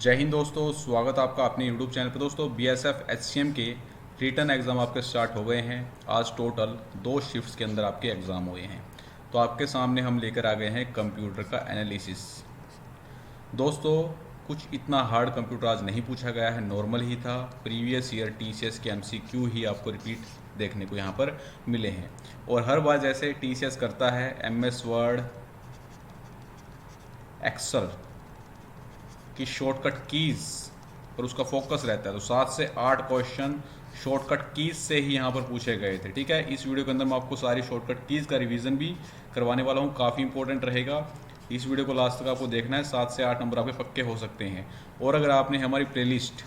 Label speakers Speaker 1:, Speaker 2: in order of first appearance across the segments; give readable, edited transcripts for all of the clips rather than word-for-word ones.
Speaker 1: जय हिंद दोस्तों, स्वागत है आपका अपने यूट्यूब चैनल पर। दोस्तों बीएसएफ एचसीएम के रिटर्न एग्ज़ाम आपके स्टार्ट हो गए हैं। आज टोटल 2 शिफ्ट्स के अंदर आपके एग्ज़ाम हुए हैं। तो आपके सामने हम लेकर आ गए हैं कंप्यूटर का एनालिसिस। दोस्तों कुछ इतना हार्ड कंप्यूटर आज नहीं पूछा गया है, नॉर्मल ही था। प्रीवियस ईयर टीसीएस के एमसीक्यू ही आपको रिपीट देखने को यहाँ पर मिले हैं। और हर बार जैसे टीसीएस करता है एमएस वर्ड, एक्सेल की शॉर्टकट कीज़ पर उसका फोकस रहता है, तो 7 से 8 क्वेश्चन शॉर्टकट कीज़ से ही यहाँ पर पूछे गए थे। ठीक है, इस वीडियो के अंदर मैं आपको सारी शॉर्टकट कीज़ का रिवीजन भी करवाने वाला हूँ, काफ़ी इंपॉर्टेंट रहेगा। इस वीडियो को लास्ट तक आपको देखना है, 7 से 8 नंबर आपके पक्के हो सकते हैं। और अगर आपने हमारी प्लेलिस्ट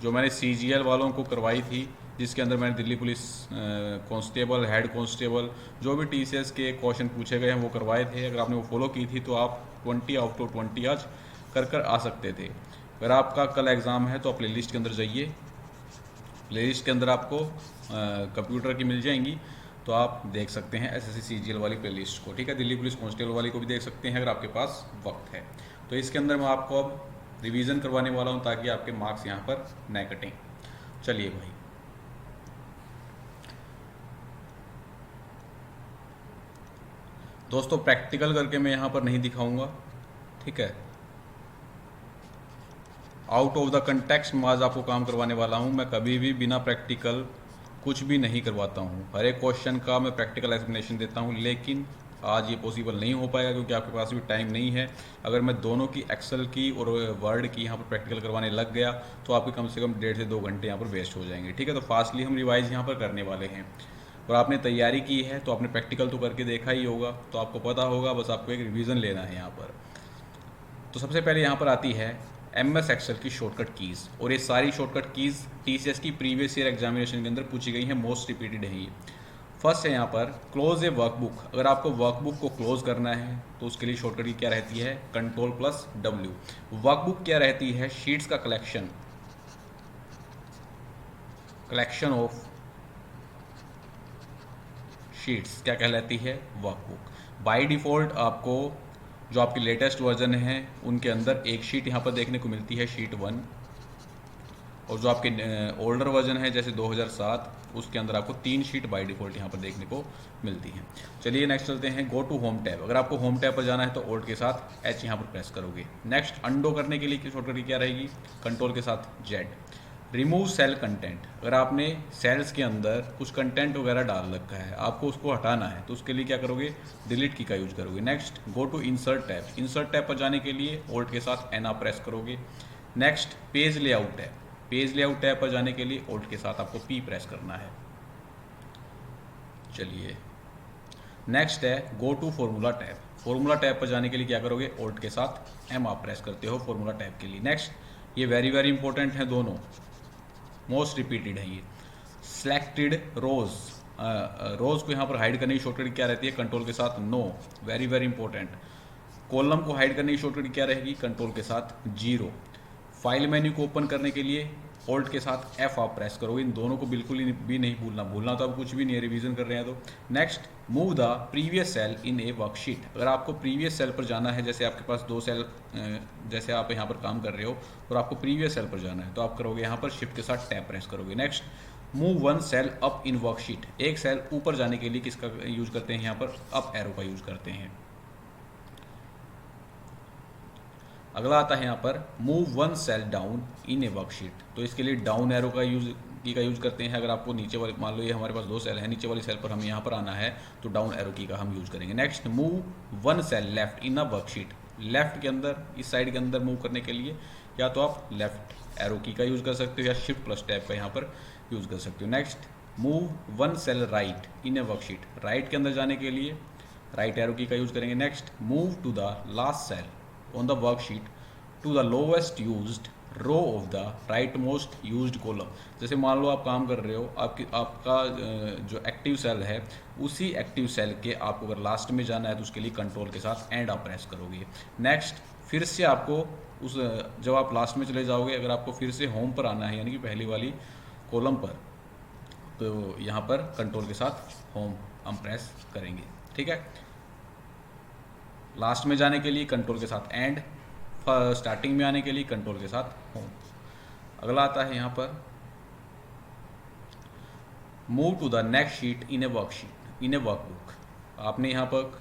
Speaker 1: जो मैंने सीजीएल वालों को करवाई थी, जिसके अंदर मैंने Delhi police constable, head constable, जो भी टीसीएस के क्वेश्चन पूछे गए हैं वो करवाए थे, अगर आपने वो फॉलो की थी तो आप 20 आउट ऑफ 20 आज कर आ सकते थे। अगर आपका कल एग्ज़ाम है तो आप प्ले लिस्ट के अंदर जाइए, प्ले लिस्ट के अंदर आपको कंप्यूटर की मिल जाएंगी, तो आप देख सकते हैं एसएससी सीजीएल वाली प्ले लिस्ट को। ठीक है, दिल्ली पुलिस कांस्टेबल वाली को भी देख सकते हैं अगर आपके पास वक्त है। तो इसके अंदर मैं आपको अब रिवीजन करवाने वाला हूं ताकि आपके मार्क्स यहाँ पर न कटें। चलिए भाई, दोस्तों प्रैक्टिकल करके मैं यहाँ पर नहीं दिखाऊंगा। ठीक है, आउट ऑफ द कंटेक्स्ट में आज आपको काम करवाने वाला हूँ। मैं कभी भी बिना प्रैक्टिकल कुछ भी नहीं करवाता हूँ। हर एक क्वेश्चन का मैं प्रैक्टिकल एक्सप्लेनेशन देता हूँ, लेकिन आज ये पॉसिबल नहीं हो पाएगा क्योंकि आपके पास भी टाइम नहीं है। अगर मैं दोनों की एक्सेल की और वर्ड की यहाँ पर प्रैक्टिकल करवाने लग गया तो आपके कम से कम 1.5 से 2 घंटे यहाँ पर वेस्ट हो जाएंगे। ठीक है, तो फास्टली हम रिवाइज यहाँ पर करने वाले हैं। और आपने तैयारी की है तो आपने प्रैक्टिकल तो करके देखा ही होगा, तो आपको पता होगा, बस आपको एक रिविज़न लेना है यहाँ पर। तो सबसे पहले यहाँ पर आती है एमएस एक्सेल की शॉर्टकट कीज़, और ये सारी शॉर्टकट कीज़ टीसीएस की प्रीवियस ईयर एग्जामिनेशन के अंदर पूछी गई हैं, मोस्ट रिपीटेड है ये। फर्स्ट है यहाँ पर क्लोज ए वर्कबुक। अगर आपको वर्कबुक को क्लोज करना है तो उसके लिए शॉर्टकट की क्या रहती है, Ctrl+W। वर्कबुक क्या रहती है, शीट्स का कलेक्शन ऑफ शीट्स क्या कहलाती है, वर्कबुक। बाय डिफ़ॉल्ट आपको जो आपकी लेटेस्ट वर्जन है उनके अंदर एक शीट यहाँ पर देखने को मिलती है, शीट 1। और जो आपके ओल्डर वर्जन है जैसे 2007, उसके अंदर आपको 3 शीट बाय डिफ़ॉल्ट यहाँ पर देखने को मिलती हैं। चलिए नेक्स्ट चलते हैं, गो टू होम टैब। अगर आपको होम टैब पर जाना है तो ओल्ड के साथ एच यहाँ पर प्रेस करोगे। नेक्स्ट अंडो करने के लिए शॉर्टकट क्या रहेगी, कंट्रोल के साथ जेड। Remove cell content. अगर आपने सेल्स के अंदर कुछ कंटेंट वगैरह डाल रखा है, आपको उसको हटाना है, तो उसके लिए क्या करोगे, डिलीट की का यूज करोगे। Next go to insert tab. Insert tab पर जाने के लिए ओल्ट के साथ एन आप प्रेस करोगे। Next page layout tab. Page layout tab पर जाने के लिए ओल्ट के साथ आपको पी प्रेस करना है। चलिए नेक्स्ट है go to formula tab. Formula tab पर जाने के लिए क्या करोगे, ओल्ट के साथ एम आप प्रेस करते हो फॉर्मूला टैब के लिए। नेक्स्ट ये वेरी वेरी इंपॉर्टेंट है, दोनों मोस्ट रिपीटेड है ये, सिलेक्टेड रोज। रोज को यहाँ पर हाइड करने की शॉर्टकट क्या रहती है, कंट्रोल के साथ no, very very important. Column को हाइड करने की शॉर्टकट क्या रहेगी, कंट्रोल के साथ 0। फाइल मेन्यू को ओपन करने के लिए ऑल्ट के साथ एफ आप प्रेस करोगे। इन दोनों को बिल्कुल भी नहीं भूलना तो अब कुछ भी नहीं है, रिवीजन कर रहे हैं तो। Next move the previous cell in a worksheet. अगर आपको प्रीवियस सेल पर जाना है, जैसे आपके पास 2 सेल, जैसे आप यहाँ पर काम कर रहे हो और आपको प्रीवियस सेल पर जाना है, तो आप करोगे यहाँ पर शिफ्ट के साथ टैब प्रेस करोगे। Next move 1 cell up in worksheet. एक सेल ऊपर जाने के लिए किसका यूज करते हैं, यहाँ पर अप एरो का यूज करते हैं। अगला आता है यहाँ पर move 1 cell down in a worksheet. तो इसके लिए डाउन एरो का यूज करते हैं। अगर आपको नीचे वाले, मान लो ये हमारे पास 2 सेल है, नीचे वाली सेल पर हमें यहाँ पर आना है तो डाउन एरो की का हम यूज करेंगे। Next move 1 cell left in a worksheet. Left के अंदर, इस साइड के अंदर मूव करने के लिए या तो आप लेफ्ट एरो की का यूज कर सकते हो या शिफ्ट प्लस टैब का यहाँ पर यूज कर सकते हो। Next move 1 cell right in a worksheet. Right के अंदर जाने के लिए राइट एरो की का यूज करेंगे। Next move to the last cell on the worksheet to the lowest used row of the rightmost used column। जैसे मान लो आप काम कर रहे हो, आपका जो एक्टिव सेल है, उसी एक्टिव सेल के आपको अगर लास्ट में जाना है तो उसके लिए कंट्रोल के साथ एंड आप प्रेस करोगे। नेक्स्ट फिर से आपको उस, जब आप लास्ट में चले जाओगे, अगर आपको फिर से होम पर आना है यानी कि पहली वाली कॉलम पर, तो यहाँ पर कंट्रोल के साथ होम हम प्रेस करेंगे। ठीक है, लास्ट में जाने के लिए कंट्रोल के साथ एंड, स्टार्टिंग में आने के लिए कंट्रोल के साथ होम। अगला आता है यहाँ पर move to the next sheet in a worksheet in a workbook. आपने यहाँ पर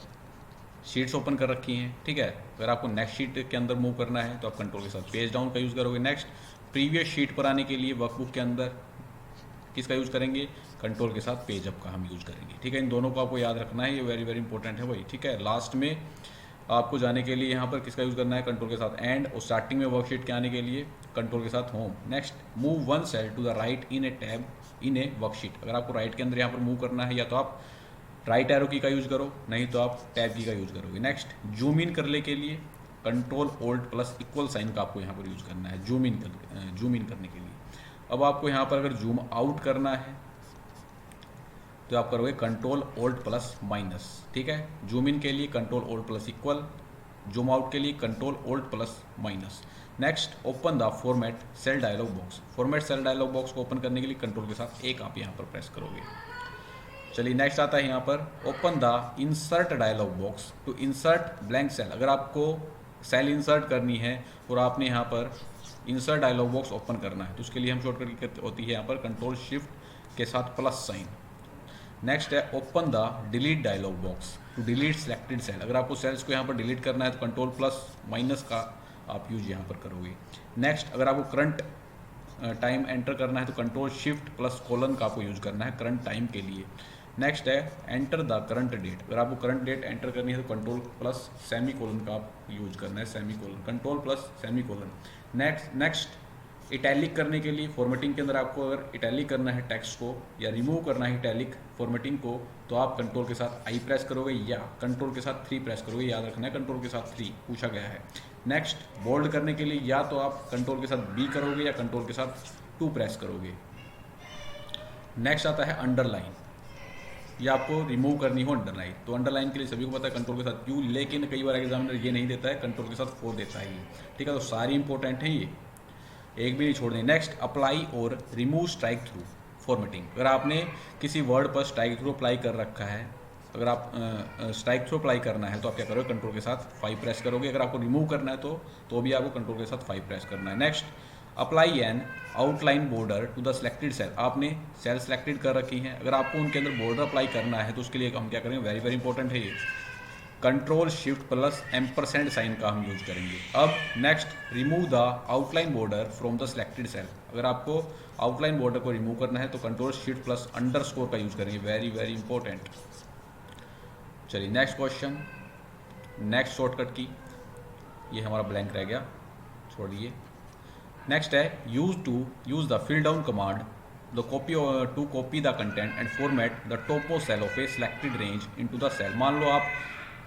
Speaker 1: शीट्स ओपन कर रखी हैं, ठीक है। अगर आपको नेक्स्ट शीट के अंदर मूव करना है तो आप कंट्रोल के साथ पेज डाउन का यूज़ करोगे। नेक्स्ट प्रीवियस शीट पर आने के लिए वर्कबुक के अंदर किसका यूज़ करेंगे, कंट्रोल के साथ पेज अप का हम यूज़ करेंगे, ठीक है। इन दोनों को आपको याद रखना है, ये वेरी वेरी इंपॉर्टेंट है भाई, ठीक है। लास्ट में आपको जाने के लिए यहाँ पर किसका यूज़ करना है, कंट्रोल के साथ एंड, और स्टार्टिंग में वर्कशीट के आने के लिए कंट्रोल के साथ home. Next move one cell to the right in a tab in a worksheet. अगर आपको राइट के अंदर यहाँ पर मूव करना है या तो आप राइट एरो की का यूज़ करो, नहीं तो आप टैब की का यूज़ करोगे। नेक्स्ट जूम इन करने के लिए control alt plus equal sign का आपको यहाँ पर यूज़ करना है जूम इन करने के लिए। अब आपको यहाँ पर अगर जूम आउट करना है तो आप करोगे कंट्रोल ओल्ट प्लस माइनस, ठीक है। जूम इन के लिए control alt plus equal, zoom out के लिए control alt plus minus. Next open the format cell dialog box. Format cell dialog box को ओपन करने के लिए कंट्रोल के साथ एक आप यहाँ पर प्रेस करोगे। चलिए नेक्स्ट आता है यहाँ पर open the insert dialog box to insert blank cell. अगर आपको सेल इंसर्ट करनी है और आपने यहाँ पर इंसर्ट डायलॉग बॉक्स ओपन करना है तो उसके लिए हम शॉर्टकट की होती है यहाँ पर कंट्रोल शिफ्ट के साथ प्लस साइन। नेक्स्ट है open the delete dialog box to delete selected cell. अगर आपको सेल्स को यहाँ पर डिलीट करना है तो कंट्रोल प्लस माइनस का आप यूज यहाँ पर करोगे। नेक्स्ट अगर आपको करंट टाइम एंटर करना है तो कंट्रोल शिफ्ट प्लस कोलन का आपको यूज करना है करंट टाइम के लिए। नेक्स्ट है एंटर द करंट डेट। अगर आपको करंट डेट एंटर करनी है तो कंट्रोल प्लस सेमी कोलन का आप यूज करना है semi colon, control plus semi colon. Next italic करने के लिए फॉर्मेटिंग के अंदर आपको अगर इटैलिक करना है टेक्स्ट को या रिमूव करना है इटैलिक फॉर्मेटिंग को तो आप कंट्रोल के साथ आई प्रेस करोगे या कंट्रोल के साथ 3 प्रेस करोगे, याद रखना है कंट्रोल के साथ 3 पूछा गया है। नेक्स्ट बोल्ड करने के लिए या तो आप कंट्रोल के साथ बी करोगे या कंट्रोल के साथ 2 प्रेस करोगे। नेक्स्ट आता है अंडरलाइन, या आपको रिमूव करनी हो अंडरलाइन तो अंडरलाइन के लिए सभी को पता है कंट्रोल के साथ यू, लेकिन कई बार एग्जामिनर ये नहीं देता है, कंट्रोल के साथ 4 देता है ये, ठीक है। तो सारी इंपॉर्टेंट है, ये एक भी नहीं छोड़नी। नेक्स्ट अप्लाई और रिमूव स्ट्राइक थ्रू फॉर्मेटिंग। अगर आपने किसी वर्ड पर स्ट्राइक थ्रू अप्लाई कर रखा है, अगर आप स्ट्राइक थ्रू अप्लाई करना है तो आप क्या करोगे कंट्रोल के साथ 5 प्रेस करोगे। अगर आपको रिमूव करना है तो भी आपको कंट्रोल के साथ 5 प्रेस करना है। Next apply an outline border to the selected cell. आपने सेल सेलेक्टेड कर रखी हैं, अगर आपको उनके अंदर बॉर्डर अप्लाई करना है तो उसके लिए हम क्या करेंगे, वेरी वेरी इंपॉर्टेंट है ये, control shift plus ampersand sign का हम यूज करेंगे। अब next remove the outline border from the selected cell. अगर आपको आउटलाइन बॉर्डर को रिमूव करना है तो कंट्रोल शिफ्ट प्लस अंडरस्कोर का यूज करेंगे, वेरी वेरी इंपॉर्टेंट। चलिए नेक्स्ट क्वेश्चन, नेक्स्ट शॉर्टकट की, ये हमारा ब्लैंक रह गया, छोड़िए। नेक्स्ट है use the fill down command the copy to copy the content and format the top cell of a selected range into the cell. मान लो आप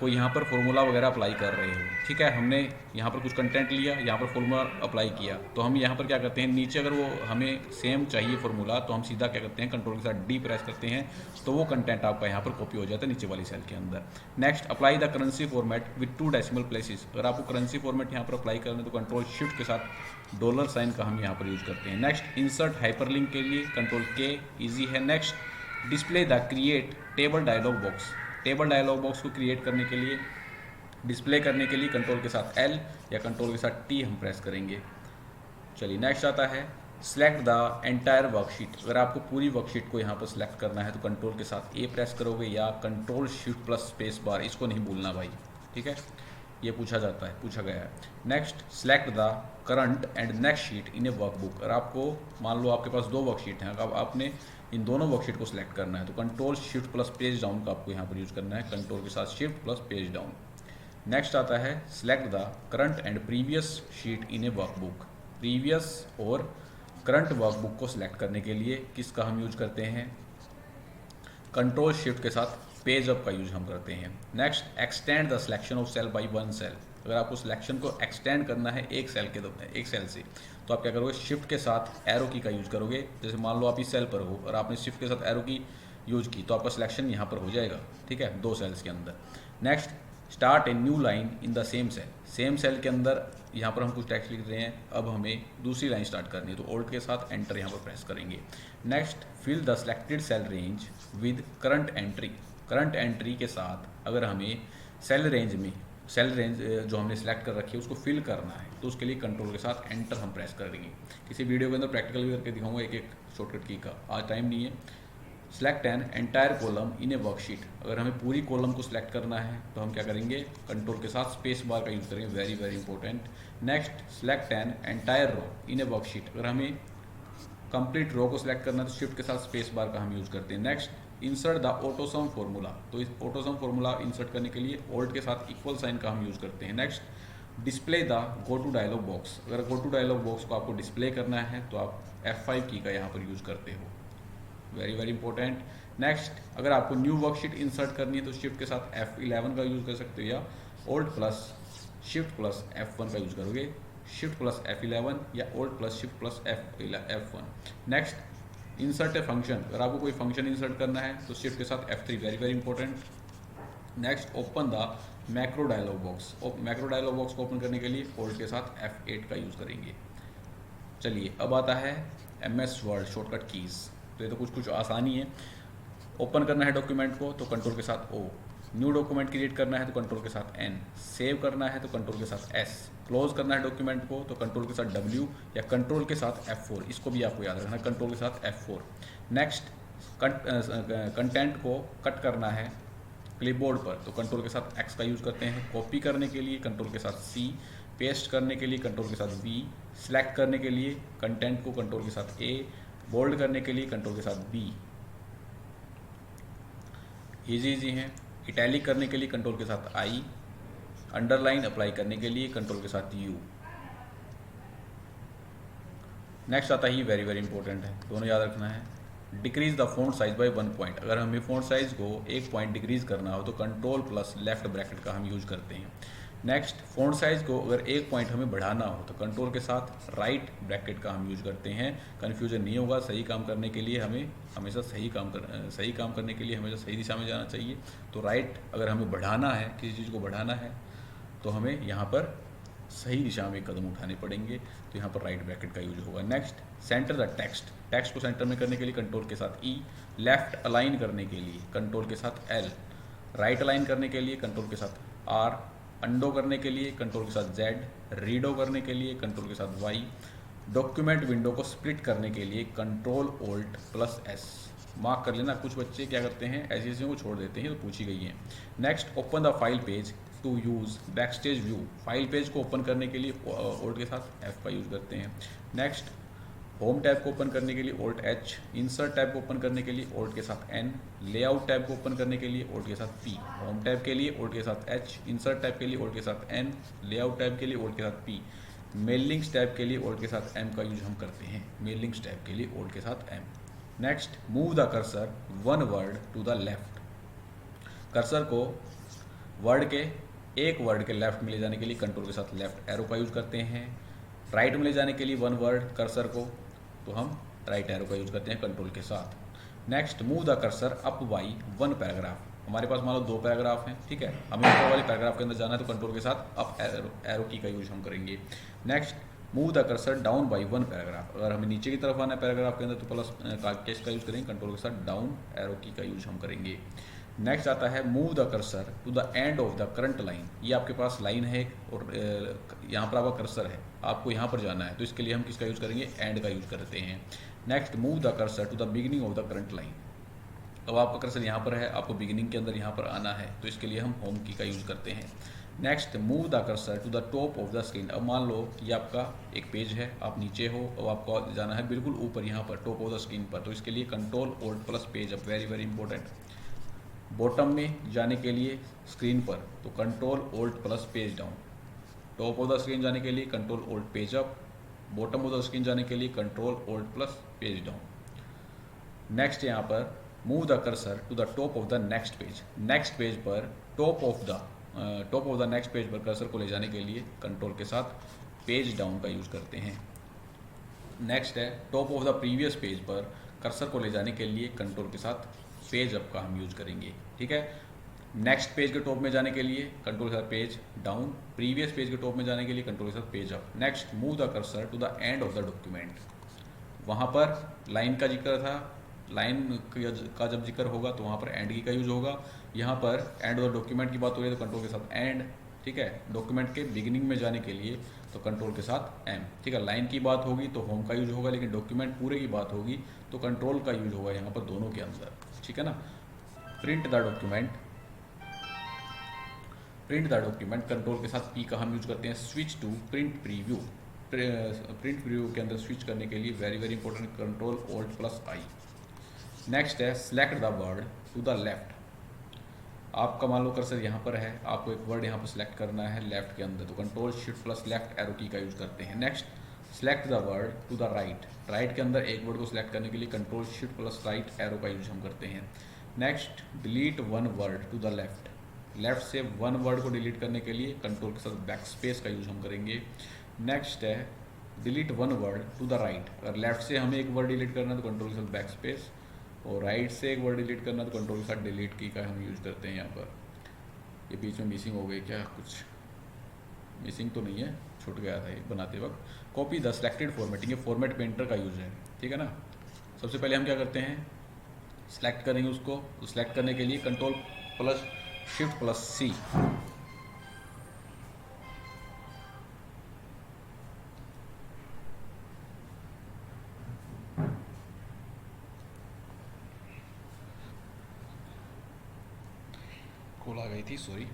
Speaker 1: कोई यहाँ पर फॉर्मूला वगैरह अप्लाई कर रहे हो, ठीक है। हमने यहाँ पर कुछ कंटेंट लिया, यहाँ पर फॉर्मूला अप्लाई किया, तो हम यहाँ पर क्या करते हैं, नीचे अगर वो हमें सेम चाहिए फॉर्मूला तो हम सीधा क्या करते हैं, कंट्रोल के साथ डी प्रेस करते हैं तो वो कंटेंट आपका यहाँ पर कॉपी हो जाता है नीचे वाली सेल के अंदर। Next apply the currency format with 2 decimal places. अगर आपको करेंसी फॉर्मेट यहाँ पर अप्लाई करना है तो कंट्रोल शिफ्ट के साथ डॉलर साइन का हम यहाँ पर यूज करते हैं। नेक्स्ट इंसर्ट हाइपरलिंक के लिए कंट्रोल के, ईजी है। Next display the create table dialog box. Table dialog box को क्रिएट करने के लिए, डिस्प्ले करने के लिए कंट्रोल के साथ L या कंट्रोल के साथ T हम प्रेस करेंगे। चलिए नेक्स्ट आता है सेलेक्ट द एंटायर वर्कशीट। अगर आपको पूरी वर्कशीट को यहाँ पर सिलेक्ट करना है तो कंट्रोल के साथ A प्रेस करोगे या control shift plus space bar, इसको नहीं भूलना भाई, ठीक है, ये पूछा जाता है, पूछा गया है। Next select the current and next sheet in a workbook. अगर आपको मान लो आपके पास 2 वर्कशीट हैं, अब आपने इन दोनों वर्कशीट को सिलेक्ट करना है तो control shift plus page down का आपको यहाँ पर यूज करना है, कंट्रोल के साथ shift plus page down. Next आता है select the current and previous sheet in a workbook. Previous और करंट वर्कबुक को सिलेक्ट करने के लिए किसका हम यूज करते हैं, कंट्रोल शिफ्ट के साथ पेज अप का यूज हम करते हैं। Next extend the selection of cell by 1 cell. अगर आपको सिलेक्शन को एक्सटेंड करना है एक सेल से तो आप क्या करोगे, शिफ्ट के साथ एरो की का यूज करोगे। जैसे मान लो आप इस सेल पर हो और आपने शिफ्ट के साथ एरो की यूज की तो आपका सिलेक्शन यहाँ पर हो जाएगा, ठीक है, 2 सेल्स के अंदर। Next start a new line in the same cell. Same cell के अंदर यहाँ पर हम कुछ टेक्स्ट लिख रहे हैं, अब हमें दूसरी लाइन स्टार्ट करनी है तो ओल्ट के साथ एंटर यहाँ पर प्रेस करेंगे। Next fill the selected cell range with current entry. Current entry के साथ अगर हमें सेल रेंज में सेल रेंज जो हमने सेलेक्ट कर रखी है उसको फिल करना है, तो उसके लिए कंट्रोल के साथ एंटर हम प्रेस कर देंगे। किसी वीडियो के अंदर प्रैक्टिकल भी करके दिखाऊंगा एक एक शॉर्टकट की का, आज टाइम नहीं है। Select an entire column in a worksheet, अगर हमें पूरी कॉलम को सिलेक्ट करना है तो हम क्या करेंगे, कंट्रोल के साथ स्पेस बार का यूज़ करेंगे, very very important. Next, select an entire row in a worksheet, अगर हमें कंप्लीट रो को सिलेक्ट करना है तो शिफ्ट के साथ स्पेस बार का हम यूज़ करते हैं। Next, insert the AutoSum formula, तो इस ऑटोसम फॉर्मूला इंसर्ट करने के लिए ऑल्ट के साथ इक्वल साइन का हम यूज़ करते हैं। Next, display the go to dialog box, अगर गो टू डायलॉग बॉक्स को आपको डिस्प्ले करना है तो आप F5 की का यहाँ पर यूज़ करते हो, वेरी वेरी इंपॉर्टेंट। नेक्स्ट, अगर आपको न्यू वर्कशीट इंसर्ट करनी है तो शिफ्ट के साथ F11 का यूज़ कर सकते हो, या alt plus shift plus F1 का यूज़ करोगे, शिफ्ट प्लस F11 या alt plus shift plus F1। Next, insert a function, अगर आपको कोई फंक्शन इंसर्ट करना है तो शिफ्ट के साथ F3, very very important. Next, open the macro dialog box, macro dialog box को ओपन करने के लिए ऑल्ट के साथ F8 का यूज़ करेंगे। चलिए अब आता है MS वर्ड शॉर्टकट कीज़, तो ये तो कुछ कुछ आसानी है। ओपन करना है डॉक्यूमेंट को तो कंट्रोल के साथ O, न्यू डॉक्यूमेंट क्रिएट करना है तो कंट्रोल के साथ N, सेव करना है तो कंट्रोल के साथ S, क्लोज करना है डॉक्यूमेंट को तो कंट्रोल के साथ W या कंट्रोल के साथ F4, इसको भी आपको याद रखना है, कंट्रोल के साथ F4। नेक्स्ट, कंटेंट को कट करना है क्लिपबोर्ड पर तो कंट्रोल के साथ X का यूज़ करते हैं, कॉपी करने के लिए कंट्रोल के साथ C, पेस्ट करने के लिए कंट्रोल के साथ V, सिलेक्ट करने के लिए कंटेंट को कंट्रोल के साथ A, बोल्ड करने के लिए कंट्रोल के साथ B, इजी हैं। इटैलिक करने के लिए कंट्रोल के साथ I, अंडरलाइन अप्लाई करने के लिए कंट्रोल के साथ U। नेक्स्ट आता ही वेरी वेरी इंपॉर्टेंट है, दोनों याद रखना है। Decrease the font size by 1 point, अगर हमें फॉन्ट साइज को 1 पॉइंट डिक्रीज करना हो तो कंट्रोल प्लस लेफ्ट ब्रैकेट का हम यूज करते हैं। नेक्स्ट, फॉन्ट साइज को अगर 1 पॉइंट हमें बढ़ाना हो तो कंट्रोल के साथ राइट ब्रैकेट का हम यूज करते हैं। कन्फ्यूजन नहीं होगा, सही काम करने के लिए हमें हमेशा सही काम करने के लिए हमेशा सही दिशा में जाना चाहिए। तो राइट, अगर हमें बढ़ाना है, किसी चीज़ को बढ़ाना है तो हमें यहाँ पर सही दिशा में कदम उठाने पड़ेंगे, तो यहाँ पर राइट ब्रैकेट का यूज होगा। नेक्स्ट, सेंटर द टेक्स्ट को सेंटर में करने के लिए कंट्रोल के साथ E, लेफ्ट अलाइन करने के लिए कंट्रोल के साथ L, राइट अलाइन करने के लिए कंट्रोल के साथ R, अंडो करने के लिए कंट्रोल के साथ Z, रीडो करने के लिए कंट्रोल के साथ Y, डॉक्यूमेंट विंडो को स्प्लिट करने के लिए control alt plus S। Mark कर लेना, कुछ बच्चे क्या करते हैं ऐसी चीज़ों को छोड़ देते हैं, तो पूछी गई है। Next, open the file page to use backstage view, file page को ओपन करने के लिए ऑल्ट के साथ F का यूज़ करते हैं। नेक्स्ट, होम टैब को ओपन करने के लिए ऑल्ट H, इंसर्ट टैब को ओपन करने के लिए ऑल्ट के साथ N, लेआउट टैब को ओपन करने के लिए ऑल्ट के साथ P, होम टैब के लिए ऑल्ट के साथ H, इंसर्ट टैब के लिए ऑल्ट के साथ N, लेआउट टैब के लिए ऑल्ट के साथ P, मेलिंग्स टैब के लिए ऑल्ट के साथ M का यूज हम करते हैं, मेलिंग्स टैब के लिए ऑल्ट के साथ M। Next, move the cursor 1 word to the left, cursor को वर्ड के एक वर्ड के लेफ्ट में ले जाने के लिए कंट्रोल के साथ लेफ्ट एरो का यूज़ करते हैं। राइट में ले जाने के लिए 1 वर्ड कर्सर को तो हम राइट एरो का यूज़ करते हैं कंट्रोल के साथ। Next, move the cursor up by 1 paragraph, हमारे पास मान लो 2 पैराग्राफ हैं, ठीक है, हमें ऊपर वाले पैराग्राफ के अंदर जाना है तो कंट्रोल के साथ अप एरो की का यूज हम करेंगे। Next, move the cursor down by 1 paragraph, अगर हमें नीचे की तरफ आना है पैराग्राफ के अंदर तो प्लस का यूज़ करेंगे, कंट्रोल के साथ डाउन एरो की का यूज हम करेंगे। नेक्स्ट आता है move the cursor to the end of the current line, ये आपके पास लाइन है और यहाँ पर आपका कर्सर है, आपको यहाँ पर जाना है तो इसके लिए हम किसका यूज़ करेंगे, एंड का यूज़ करते हैं। Next, move the cursor to the beginning of the current line, अब आपका कर्सर यहाँ पर है, आपको बिगिनिंग के अंदर यहाँ पर आना है तो इसके लिए हम होम की का यूज़ करते हैं। Next, move the cursor to the top of the screen, अब मान लो ये आपका एक पेज है, आप नीचे हो और आपको जाना है बिल्कुल ऊपर यहाँ पर टॉप ऑफ द स्क्रीन पर, तो इसके लिए control alt plus page up, very very important. Bottom में जाने के लिए स्क्रीन पर तो control alt plus page down, top of the screen जाने के लिए control alt page up, bottom of the screen जाने के लिए control alt plus page down. Next, यहाँ पर move the cursor to the top of the next page, next page पर top of the next page पर cursor को ले जाने के लिए कंट्रोल के साथ पेज डाउन का यूज़ करते हैं। नेक्स्ट है top of the previous page पर कर्सर को ले जाने के लिए कंट्रोल के साथ पेज अप का हम यूज़ करेंगे, ठीक है। नेक्स्ट पेज के टॉप में जाने के लिए कंट्रोल के साथ पेज डाउन, प्रीवियस पेज के टॉप में जाने के लिए कंट्रोल के साथ page up. Next, move the cursor to the end of the document, वहाँ पर लाइन का जिक्र था, लाइन का जब जिक्र होगा तो वहाँ पर एंड की का यूज़ होगा, यहाँ पर एंड ऑफ द डॉक्यूमेंट की बात हो रही है तो कंट्रोल के साथ एंड, ठीक है। डॉक्यूमेंट के बिगिनिंग में जाने के लिए तो कंट्रोल के साथ एम, ठीक है। लाइन की बात होगी तो होम का यूज होगा, लेकिन डॉक्यूमेंट पूरे की बात होगी तो कंट्रोल का यूज होगा यहाँ पर दोनों के अंदर, ठीक है ना। Print the document, print the document control के साथ पी का हम यूज करते हैं। Switch to print preview, print preview के अंदर स्विच करने के लिए very very important control alt plus I. Next है select the word to the left. आपका मान लो कर्सर यहाँ पर है, आपको एक वर्ड यहाँ पर सिलेक्ट करना है लेफ्ट के अंदर, तो control shift plus left arrow key का यूज करते हैं। Next select the word to the right, right के अंदर एक वर्ड को सिलेक्ट करने के लिए control shift plus right arrow का यूज हम करते हैं। Next delete one word to the left, left से वन वर्ड को डिलीट करने के लिए कंट्रोल के साथ बैक स्पेस का यूज हम करेंगे। नेक्स्ट है delete one word to the right, अगर लेफ्ट से हमें एक वर्ड डिलीट करना है तो कंट्रोल के साथ बैक स्पेस, और राइट से एक वर्ड डिलीट करना तो कंट्रोल के साथ डिलीट की का हम यूज करते हैं। यहाँ पर ये बीच में मिसिंग हो गई क्या, कुछ मिसिंग तो नहीं है, छूट गया था ये बनाते वक्त। कॉपी द सिलेक्टेड फॉर्मेटिंग, ये फॉर्मेट पेंटर का यूज है, ठीक है ना। सबसे पहले हम क्या करते हैं, सिलेक्ट करेंगे उसको, सिलेक्ट करने के लिए कंट्रोल प्लस शिफ्ट प्लस सी, खोल आ गई थी सॉरी।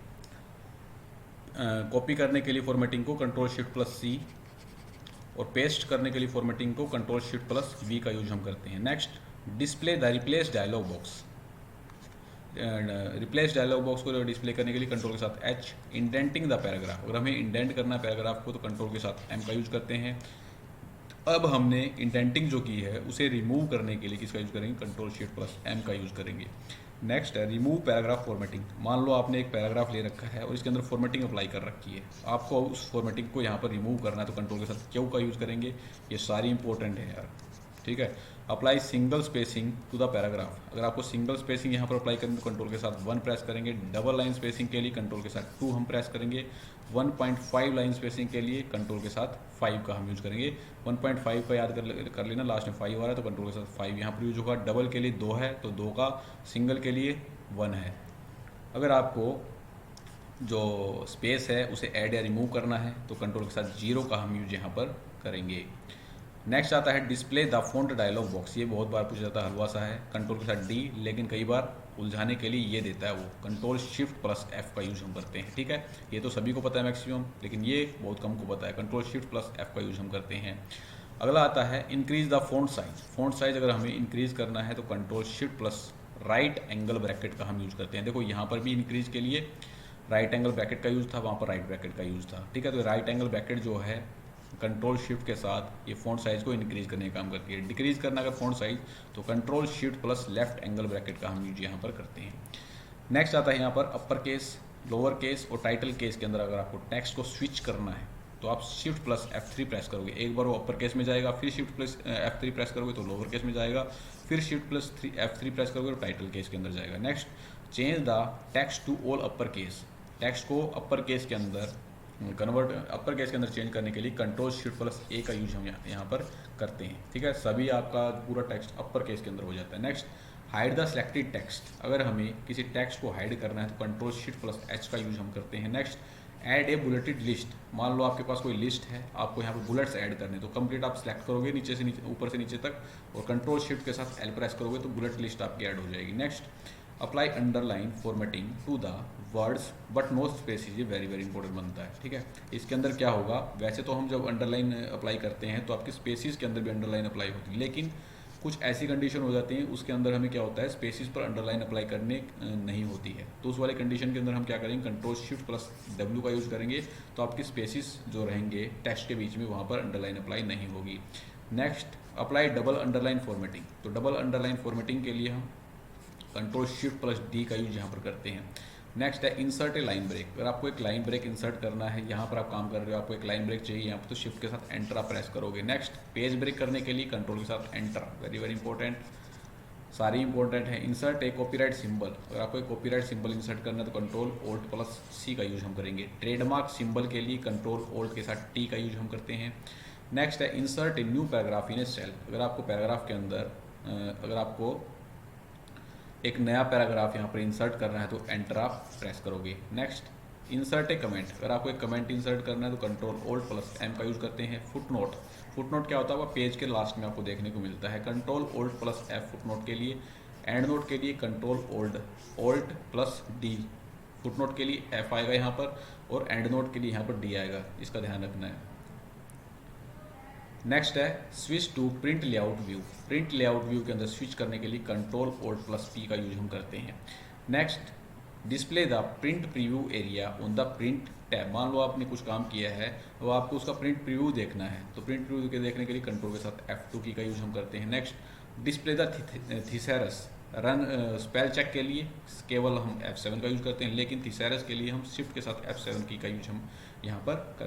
Speaker 1: कॉपी करने के लिए फॉर्मेटिंग को कंट्रोल शिफ्ट प्लस सी, और पेस्ट करने के लिए फॉर्मेटिंग को कंट्रोल शिफ्ट प्लस वी का यूज हम करते हैं। Next display the replace dialog box, replace dialog box को डिस्प्ले करने के लिए कंट्रोल के साथ एच। इंडेंटिंग द पैराग्राफ, अगर हमें इंडेंट करना है पैराग्राफ को तो कंट्रोल के साथ एम का यूज करते हैं। अब हमने इंडेंटिंग जो की है उसे रिमूव करने के लिए किसका यूज करेंगे, कंट्रोल शिफ्ट प्लस एम का यूज करेंगे। नेक्स्ट है रिमूव पैराग्राफ फॉर्मेटिंग, मान लो आपने एक पैराग्राफ ले रखा है और इसके अंदर फॉर्मेटिंग अप्लाई कर रखी है, आपको उस फॉर्मेटिंग को यहाँ पर रिमूव करना है तो कंट्रोल के साथ क्यू का यूज करेंगे। ये सारी इंपॉर्टेंट है यार, ठीक है। Apply single spacing to the paragraph, अगर आपको सिंगल स्पेसिंग यहाँ पर अप्लाई करनी तो कंट्रोल के साथ 1 प्रेस करेंगे। डबल लाइन स्पेसिंग के लिए कंट्रोल के साथ 2 हम प्रेस करेंगे। 1.5 लाइन स्पेसिंग के लिए कंट्रोल के साथ 5 का हम यूज करेंगे। 1.5 का याद कर लेना, लास्ट में 5 आ रहा है तो कंट्रोल के साथ 5 यहाँ पर यूज होगा। डबल के लिए 2 है तो 2 का, सिंगल के लिए 1 है। अगर आपको जो स्पेस है उसे ऐड या रिमूव करना है तो कंट्रोल के साथ 0 का हम यूज यहाँ पर करेंगे। नेक्स्ट आता है display the font dialog box, ये बहुत बार पूछा जाता है, हलवा सा है, कंट्रोल के साथ डी, लेकिन कई बार उलझाने के लिए ये देता है वो, कंट्रोल शिफ्ट प्लस एफ का यूज हम करते हैं, ठीक है। ये तो सभी को पता है मैक्सिमम, लेकिन ये बहुत कम को पता है, कंट्रोल शिफ्ट प्लस एफ का यूज हम करते हैं। अगला आता है increase the font size, font size अगर हमें इंक्रीज करना है तो control shift plus right angle bracket का हम यूज करते हैं। देखो यहाँ पर भी इंक्रीज के लिए राइट एंगल ब्रैकेट का यूज था, वहाँ पर राइट ब्रैकेट का यूज था, ठीक है। तो राइट एंगल ब्रैकेट जो है कंट्रोल शिफ्ट के साथ ये फॉन्ट साइज को इंक्रीज करने का काम करती है। डिक्रीज करना अगर फॉन्ट साइज तो control shift plus left angle bracket का हम यूज यहाँ पर करते हैं। नेक्स्ट आता है यहाँ पर अपर केस, लोअर केस और टाइटल केस के अंदर अगर आपको टेक्स्ट को स्विच करना है तो आप शिफ्ट प्लस F3 प्रेस करोगे, एक बार वो अपर केस में जाएगा, फिर शिफ्ट प्लस F3 प्रेस करोगे तो लोअर केस में जाएगा, फिर शिफ्ट प्लस F3 प्रेस करोगे तो टाइटल केस के अंदर जाएगा। Next change the text to all upper case, text को अपर केस के अंदर कन्वर्ट, अपर केस के अंदर चेंज करने के लिए कंट्रोल शिफ्ट प्लस ए का यूज हम यहाँ पर करते हैं, ठीक है। सभी आपका पूरा टेक्स्ट अपर केस के अंदर हो जाता है। Next hide the selected text, अगर हमें किसी टेक्स्ट को हाइड करना है तो कंट्रोल शिफ्ट प्लस एच का यूज हम करते हैं। Next add a bulleted list, मान लो आपके पास कोई लिस्ट है, आपको यहाँ पर बुलेट्स ऐड करने, तो कंप्लीट आप सेलेक्ट करोगे नीचे से नीचे, ऊपर से नीचे तक, और कंट्रोल शिफ्ट के साथ एल प्रेस करोगे तो बुलेट लिस्ट आपकी ऐड हो जाएगी। Next apply underline formatting to the words but no spaces, ये वेरी वेरी इंपॉर्टेंट बनता है, ठीक है। इसके अंदर क्या होगा, वैसे तो हम जब अंडरलाइन अप्लाई करते हैं तो आपके स्पेसिस के अंदर भी अंडरलाइन अप्लाई होती है, लेकिन कुछ ऐसी कंडीशन हो जाती है उसके अंदर हमें क्या होता है, स्पेसिस पर अंडरलाइन अप्लाई करने नहीं होती है, तो उस वाले कंडीशन के अंदर हम क्या करेंगे, कंट्रोल शिफ्ट प्लस डब्ल्यू का यूज़ करेंगे, तो आपकी स्पेसिस जो रहेंगे टेक्स्ट के बीच में वहाँ पर अंडरलाइन अप्लाई नहीं होगी। Next apply double underline formatting, तो डबल अंडरलाइन फॉर्मेटिंग के लिए हम कंट्रोल शिफ्ट प्लस डी का यूज यहाँ पर करते हैं। नेक्स्ट है इंसर्ट ए लाइन ब्रेक, अगर आपको एक लाइन ब्रेक इंसर्ट करना है, यहाँ पर आप काम कर रहे हो, आपको एक लाइन ब्रेक चाहिए यहाँ पर, तो शिफ्ट के साथ एंटर आप प्रेस करोगे। नेक्स्ट पेज ब्रेक करने के लिए कंट्रोल के साथ एंटर, वेरी वेरी इंपॉर्टेंट, सारी इंपॉर्टेंट है। इंसर्ट ए कॉपीराइट सिंबल, अगर आपको एक कॉपीराइट सिंबल इंसर्ट करना है तो कंट्रोल ऑल्ट प्लस सी का यूज हम करेंगे। ट्रेडमार्क सिंबल के लिए कंट्रोल ऑल्ट के साथ टी का यूज हम करते हैं। नेक्स्ट है insert a new paragraph in a cell, अगर आपको पैराग्राफ के अंदर अगर आपको एक नया पैराग्राफ यहाँ पर इंसर्ट करना है तो एंटर आप प्रेस करोगे। नेक्स्ट इंसर्ट ए कमेंट, अगर आपको एक कमेंट इंसर्ट करना है तो कंट्रोल ओल्ट प्लस एम का यूज़ करते हैं। फुटनोट, फुटनोट क्या होता है, वो पेज के लास्ट में आपको देखने को मिलता है। Control alt plus F footnote के लिए। एंड नोट के लिए control alt plus D. Footnote के लिए एफ आएगा यहाँ पर और एंड नोट के लिए यहाँ पर डी आएगा, इसका ध्यान रखना है। नेक्स्ट है switch to print layout view. Print layout view के अंदर स्विच करने के लिए कंट्रोल ओल्ट प्लस पी का यूज हम करते हैं। Next, display the print preview area on the print tab. मान लो आपने कुछ काम किया है तो आपको उसका प्रिंट प्रीव्यू देखना है, तो प्रिंट प्रीव्यू के देखने के लिए कंट्रोल के साथ F2 की का यूज हम करते हैं। Next, display the thesaurus run spell check के लिए केवल हम F7 का यूज करते हैं, लेकिन थिसेरस के लिए हम शिफ्ट के साथ F7 की का यूज हम यहाँ पर करते हैं।